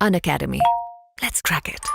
Unacademy. Let's crack it.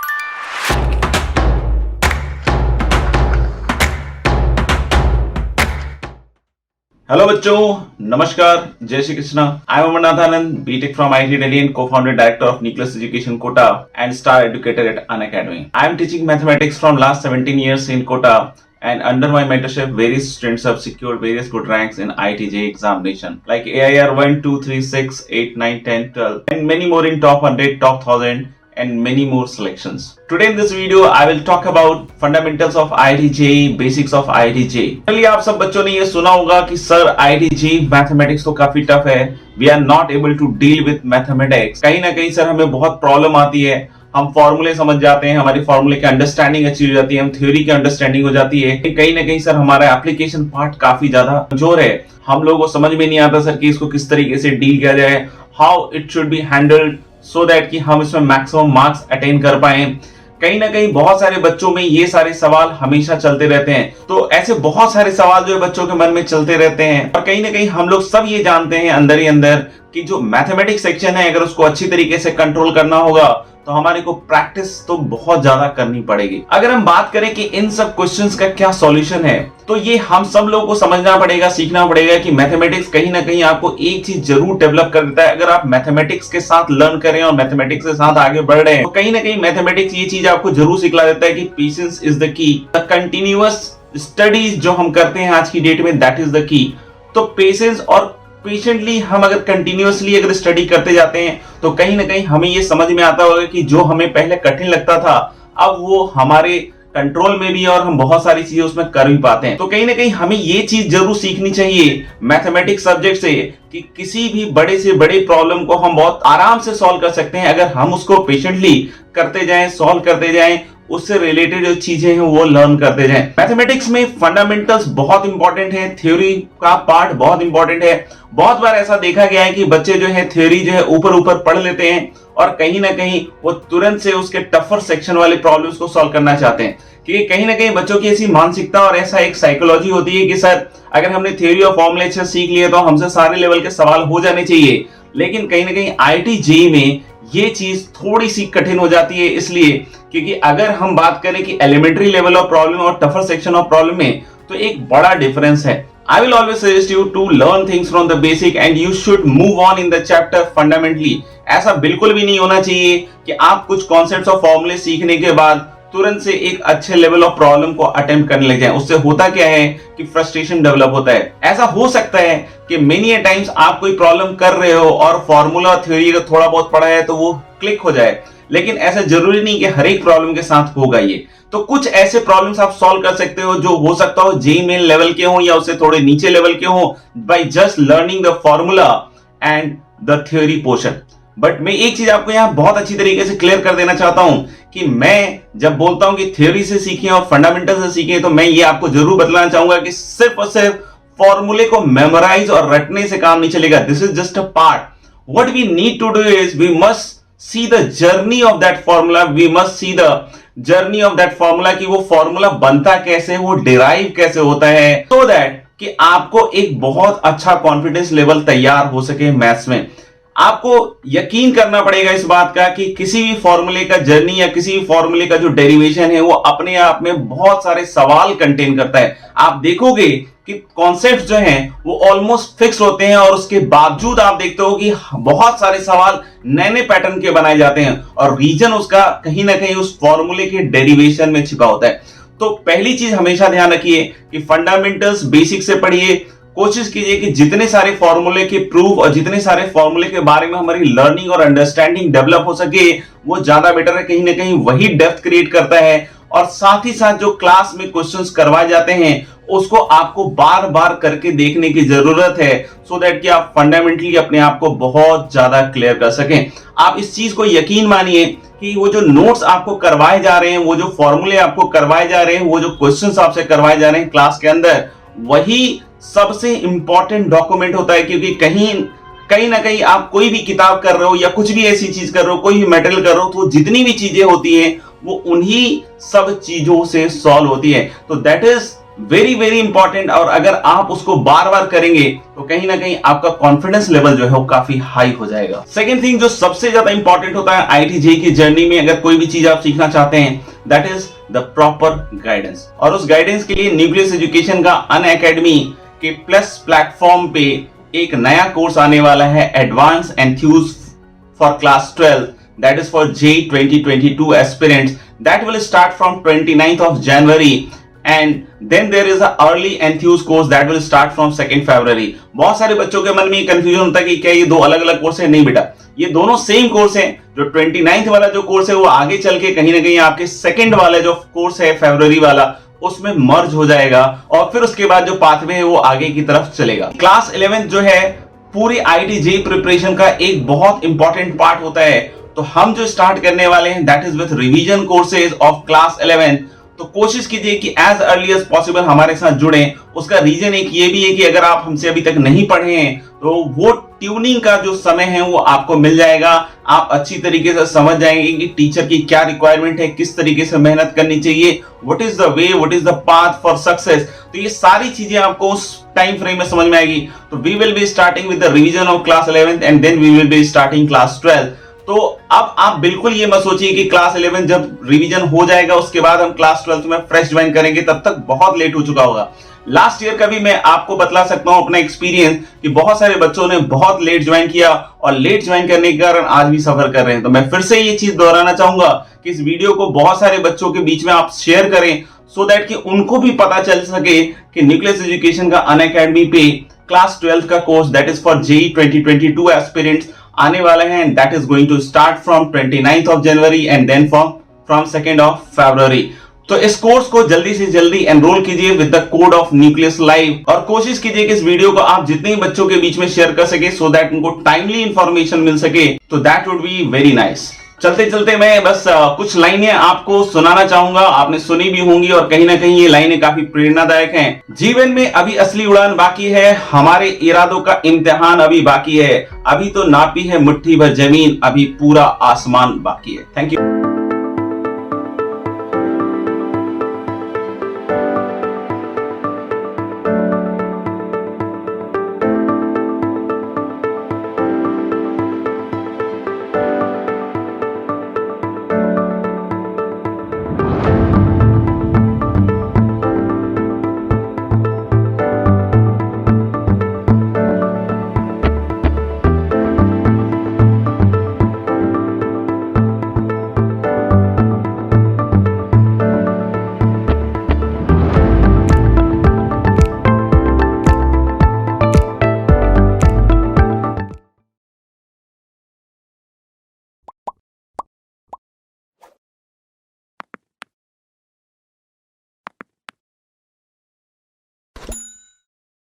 Hello बच्चों, नमस्कार, जय Shri Krishna. I am Amarnath Anand, BTech from IIT Delhi and co-founder director of Nicholas Education Kota and star educator at Unacademy. I am teaching mathematics from last 17 years in Kota, and under my mentorship, various students have secured various good ranks in IIT JEE examination like AIR 1, 2, 3, 6, 8, 9, 10, 12, and many more in top 100, top 1000. And many more selections. Today in this video, I will talk about fundamentals of IIT JEE, basics of IIT JEE. चलिए, आप सब बच्चों ने ये सुना होगा कि sir IIT JEE mathematics तो काफी टफ है, we are not able to deal with mathematics. कहीं ना कहीं सर हमें बहुत प्रॉब्लम आती है, हम फॉर्मूले समझ जाते हैं, हमारी फॉर्मूले की अंडरस्टैंडिंग अच्छी हो जाती है, हम थ्योरी की अंडरस्टैंडिंग हो जाती है, कहीं ना कहीं सर हमारा एप्लीकेशन पार्ट काफी ज्यादा कमजोर है, हम लोगों को समझ में नहीं आता सर कि इसको किस तरीके से डील किया जाए, how it should be handled so that कि हम इसमें मैक्सिमम मार्क्स अटेन कर पाए। कहीं ना कहीं बहुत सारे बच्चों में ये सारे सवाल हमेशा चलते रहते हैं। तो ऐसे बहुत सारे सवाल जो है बच्चों के मन में चलते रहते हैं, और कहीं ना कहीं हम लोग सब ये जानते हैं अंदर ही अंदर कि जो मैथमेटिक्स सेक्शन है, अगर उसको अच्छी तरीके से कंट्रोल करना होगा तो हमारे को प्रैक्टिस तो बहुत ज्यादा करनी पड़ेगी। अगर हम बात करें कि इन सब क्वेश्चंस का क्या सॉल्यूशन है, तो ये हम सब लोगों को समझना पड़ेगा, सीखना पड़ेगा कि मैथमेटिक्स कहीं ना कहीं आपको एक चीज जरूर डेवलप कर देता है। अगर आप मैथमेटिक्स के साथ लर्न करें और मैथमेटिक्स के साथ आगे बढ़ रहे हैं, तो कहीं ना कहीं मैथमेटिक्स ये चीज आपको जरूर सिखला देता है कि patience is the key. The continuous studies जो हम करते हैं आज की डेट में, दैट इज द की। तो पेशेंस और पेशेंटली हम अगर कंटिन्यूअसली अगर स्टडी करते जाते हैं, तो कहीं ना कहीं हमें ये समझ में आता होगा कि जो हमें पहले कठिन लगता था, अब वो हमारे कंट्रोल में भी है और हम बहुत सारी चीजें उसमें कर भी पाते हैं। तो कहीं ना कहीं हमें ये चीज जरूर सीखनी चाहिए मैथमेटिक्स सब्जेक्ट से कि किसी भी बड़े से बड़े प्रॉब्लम को हम बहुत आराम से सॉल्व कर सकते हैं, अगर हम उसको पेशेंटली करते जाएं, सॉल्व करते जाएं, उससे रिलेटेड जो चीजें हैं वो लर्न करते जाएं। मैथमेटिक्स में फंडामेंटल्स बहुत इंपॉर्टेंट है, थ्योरी का पार्ट बहुत इंपॉर्टेंट है। बहुत बार ऐसा देखा गया है कि बच्चे जो है थ्योरी जो है ऊपर ऊपर पढ़ लेते हैं और कहीं ना कहीं वो तुरंत से उसके टफर सेक्शन वाले प्रॉब्लम्स को सॉल्व करना चाहते हैं, क्योंकि कहीं ना कहीं बच्चों की ऐसी मानसिकता और ऐसा एक साइकोलॉजी होती है कि सर अगर हमने थ्योरी और फॉर्मूले अच्छे सीख लिए तो हमसे सारे लेवल के सवाल हो जाने चाहिए। लेकिन कहीं ना कहीं IIT JEE में ये चीज थोड़ी सी कठिन हो जाती है, इसलिए क्योंकि अगर हम बात करें कि एलिमेंट्री लेवल ऑफ प्रॉब्लम और टफर सेक्शन ऑफ प्रॉब्लम में, तो एक बड़ा डिफरेंस है। I will always suggest you to learn things from the basic and you should move on in the chapter fundamentally. ऐसा बिल्कुल भी नहीं होना चाहिए कि आप कुछ कॉन्सेप्ट्स और फॉर्मूले सीखने के बाद तुरंत से एक अच्छे लेवल ऑफ प्रॉब्लम को अटेम्प्ट करने लग जाएं। उससे होता क्या है कि फ्रस्ट्रेशन डेवलप होता है। ऐसा हो सकता है कि मेनी टाइम्स आप कोई प्रॉब्लम कर रहे हो और फॉर्मूला और थ्योरी अगर थोड़ा बहुत पढ़ा है तो वो क्लिक हो जाए, लेकिन ऐसा जरूरी नहीं कि हर एक प्रॉब्लम के साथ होगा ये। तो कुछ ऐसे प्रॉब्लम्स आप सॉल्व कर सकते हो जो हो सकता हो JEE मेन लेवल के हो या उससे थोड़े नीचे लेवल के हो, by just learning the formula and the theory portion. But मैं एक चीज आपको यहाँ बहुत अच्छी तरीके से क्लियर कर देना चाहता हूं कि मैं जब बोलता हूं कि थ्योरी से सीखें और फंडामेंटल से सीखें, तो मैं ये आपको जरूर बतलाना चाहूंगा कि सिर्फ और सिर्फ फॉर्मूले को मेमोराइज और रटने से काम नहीं चलेगा। This is just a part. What we need to do is we must see the journey of that formula, we must see the journey of that formula कि वो फॉर्मूला बनता कैसे, वो डिराइव कैसे होता है, सो दैट कि आपको एक बहुत अच्छा कॉन्फिडेंस लेवल तैयार हो सके मैथ्स में। आपको यकीन करना पड़ेगा इस बात का कि किसी भी फॉर्मूले का जर्नी या किसी भी फॉर्मूले का जो डेरिवेशन है वो अपने आप में बहुत सारे सवाल कंटेन करता है। आप देखोगे कि कॉन्सेप्ट जो हैं वो ऑलमोस्ट फिक्स होते हैं और उसके बावजूद आप देखते हो कि बहुत सारे सवाल नए नए पैटर्न के बनाए जाते हैं और रीजन उसका कहीं ना कहीं उस फॉर्मूले के डेरिवेशन में छिपा होता है। तो पहली चीज हमेशा ध्यान रखिए कि फंडामेंटल्स बेसिक से पढ़िए। कोशिश कीजिए कि जितने सारे फॉर्मूले के प्रूफ और जितने सारे फॉर्मूले के बारे में हमारी लर्निंग और अंडरस्टैंडिंग डेवलप हो सके वो ज्यादा बेटर है। कहीं ना कहीं वही डेप्थ क्रिएट करता है, और साथ ही साथ जो क्लास में क्वेश्चंस करवाए जाते हैं उसको आपको बार बार करके देखने की जरूरत है, सो दैट कि आप फंडामेंटली अपने आप को बहुत ज्यादा क्लियर कर सकें। आप इस चीज को यकीन मानिए कि वो जो नोट्स आपको करवाए जा रहे हैं, वो जो फॉर्मूले आपको करवाए जा रहे हैं, वो जो क्वेश्चंस आपसे करवाए जा रहे हैं क्लास के अंदर, वही सबसे इंपॉर्टेंट डॉक्यूमेंट होता है। क्योंकि कहीं ना कहीं आप कोई भी किताब कर रहे हो या कुछ भी ऐसी चीज कर रहे हो, कोई भी मटेरियल कर रहे हो, तो जितनी भी चीजें होती हैं वो उन्हीं सब चीजों से सॉल्व होती है। तो that is very very important, और अगर आप उसको बार बार करेंगे तो कहीं ना कहीं आपका कॉन्फिडेंस लेवल जो है वो काफी हाई हो जाएगा। सेकेंड थिंग जो सबसे ज्यादा इंपॉर्टेंट होता है IIT JEE की जर्नी में, अगर कोई भी चीज आप सीखना चाहते हैं, that is the proper guidance. और उस गाइडेंस के लिए न्यूक्लियस एजुकेशन का अनअकैडमी के प्लस प्लेटफॉर्म पे एक नया कोर्स आने वाला है, advance Enthuse for class 12, that is for JEE 2022 aspirants, that will start from 29th of January, and then there is a early enthuse course that will start from 2nd February। बहुत सारे बच्चों के मन में ये कंफ्यूजन होता है कि क्या ये दो अलग अलग कोर्स है? नहीं बेटा, ये दोनों सेम कोर्स हैं। जो 29th वाला जो कोर्स है वो आगे चल के कहीं ना कहीं आपके सेकंड वाला जो कोर्स है फरवरी वाला, उसमें मर्ज हो जाएगा, और फिर उसके बाद जो पाथवे है वो आगे की तरफ चलेगा। क्लास 11 जो है पूरी IIT JEE प्रिपरेशन का एक बहुत इंपॉर्टेंट पार्ट होता है। तो हम जो स्टार्ट करने वाले हैं that is with revision courses of class 11। तो कोशिश कीजिए कि एज अर्ली एज पॉसिबल हमारे साथ जुड़ें। उसका रीजन एक ये भी है कि अगर आप हमसे अभी तक नहीं पढ़े हैं तो वो ट्यूनिंग का जो समय है वो आपको मिल जाएगा। आप अच्छी तरीके से समझ जाएंगे कि टीचर की क्या रिक्वायरमेंट है, किस तरीके से मेहनत करनी चाहिए, what is the way, what is the path for success. तो ये सारी चीजें आपको उस टाइम फ्रेम में समझ में आएगी। तो we will be starting with the revision of class 11 and then we will be starting class 12। तो अब आप बिल्कुल ये मत सोचिए कि क्लास 11 जब रिवीजन हो जाएगा उसके बाद हम क्लास 12 में फ्रेश ज्वाइन करेंगे, तब तक बहुत लेट हो चुका होगा। लास्ट ईयर का भी मैं आपको बतला सकता हूं अपना एक्सपीरियंस कि बहुत सारे बच्चों ने बहुत लेट ज्वाइन किया और लेट ज्वाइन करने के कारण आज भी सफर कर रहे हैं। तो मैं फिर से ये चीज दोहराना चाहूंगा कि इस वीडियो को बहुत सारे बच्चों के बीच में आप शेयर करें, सो दैट कि उनको भी पता चल सके कि न्यूक्लियस एजुकेशन का अनअकैडमी पे क्लास 12 का course that is for JEE 2022 aspirants आने वाले हैं, and that is going to start from 29th of January and then from 2nd of February। तो इस कोर्स को जल्दी से जल्दी एनरोल कीजिए with the code of nucleus live, और कोशिश कीजिए कि इस वीडियो को आप जितने बच्चों के बीच में शेयर कर सके सो दैट उनको टाइमली इंफॉर्मेशन मिल सके। तो that would be very nice. चलते चलते मैं बस कुछ लाइनें आपको सुनाना चाहूंगा, आपने सुनी भी होंगी और कहीं ना कहीं ये लाइनें काफी प्रेरणादायक हैं। जीवन में अभी असली उड़ान बाकी है, हमारे इरादों का इम्तिहान अभी बाकी है, अभी तो नापी है मुट्ठी भर जमीन, अभी पूरा आसमान बाकी है। Thank you.